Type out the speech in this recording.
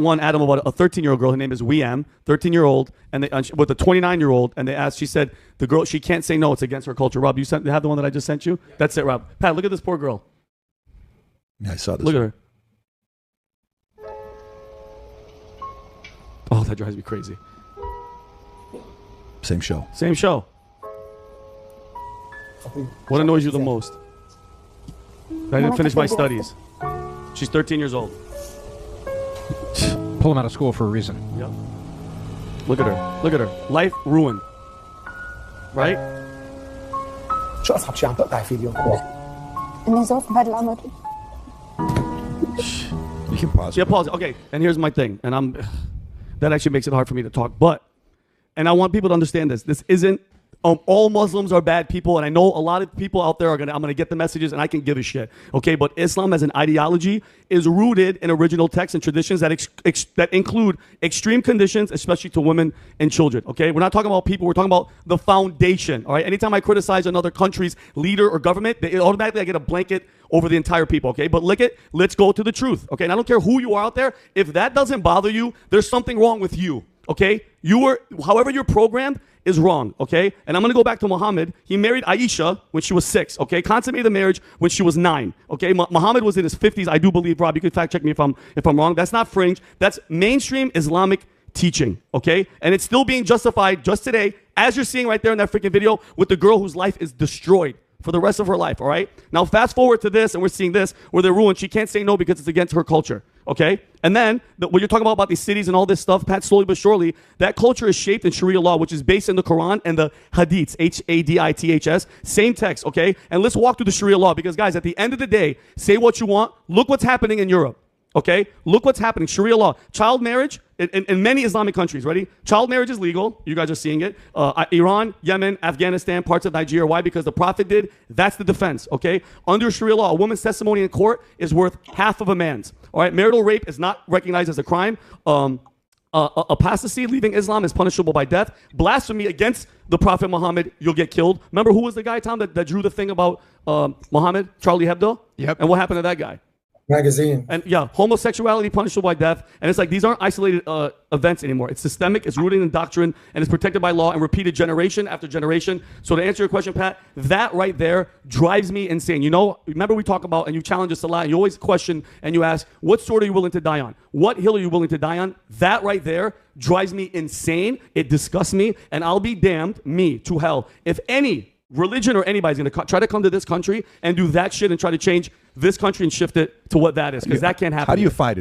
one Adam about a 13-year-old girl. Her name is Weam, 13-year-old, and with a 29-year-old, and they asked. She said the girl, she can't say no. It's against her culture. Rob, you have the one that I just sent you. That's it, Rob. Pat, look at this poor girl. Yeah, I saw this. Look at her. Oh, that drives me crazy. Same show. Same show. What annoys you the most? I didn't finish my studies. She's 13 years old. Pull him out of school for a reason. Yep. Look at her. Look at her. Life ruined. Right? شو أصعب شيء عم تقطعي فيه اليوم؟ النزوف بهذا العمر. You can pause. Yeah, pause. Okay, and here's my thing, and that actually makes it hard for me to talk, and I want people to understand this. This isn't all Muslims are bad people, and I know a lot of people out there I'm gonna get the messages, and I can give a shit. Okay, but Islam as an ideology is rooted in original texts and traditions that that include extreme conditions, especially to women and children. Okay, we're not talking about people. We're talking about the foundation. All right. Anytime I criticize another country's leader or government, automatically I get a blanket over the entire people. Okay, but let's go to the truth. Okay, and I don't care who you are out there. If that doesn't bother you, there's something wrong with you. Okay, however you're programmed is wrong, okay? And I'm going to go back to Muhammad. He married Aisha when she was 6, okay? Consummated the marriage when she was 9, okay? Muhammad was in his 50s, I do believe, Rob. You can fact check me if I'm wrong. That's not fringe. That's mainstream Islamic teaching, okay? And it's still being justified just today, as you're seeing right there in that freaking video, with the girl whose life is destroyed for the rest of her life, all right? Now, fast forward to this, and we're seeing this, where they're ruined. She can't say no because it's against her culture, okay? And then, what you're talking about these cities and all this stuff, Pat, slowly but surely, that culture is shaped in Sharia law, which is based in the Quran and the Hadiths, Hadiths, same text, okay? And let's walk through the Sharia law, because, guys, at the end of the day, say what you want. Look what's happening in Europe. Okay, look what's happening. Sharia law, child marriage in many Islamic countries. Ready? Child marriage is legal. You guys are seeing it. Iran, Yemen, Afghanistan, parts of Nigeria. Why? Because the Prophet did. That's the defense. Okay. Under Sharia law, a woman's testimony in court is worth half of a man's. All right. Marital rape is not recognized as a crime. Apostasy, leaving Islam, is punishable by death. Blasphemy against the Prophet Muhammad, you'll get killed. Remember who was the guy, Tom, that drew the thing about Muhammad? Charlie Hebdo. Yep. And what happened to that guy? Magazine. And yeah, homosexuality punishable by death. And it's like these aren't isolated events anymore. It's systemic, it's rooted in doctrine, and it's protected by law and repeated generation after generation. So to answer your question, Pat, that right there drives me insane. You know, remember we talk about, and you challenge us a lot, and you always question and you ask, what sword are you willing to die on? What hill are you willing to die on? That right there drives me insane. It disgusts me, and I'll be damned, me, to hell, if any religion or anybody's going to try to come to this country and do that shit and try to change this country and shift it to what that is, because that can't happen. How do you fight it?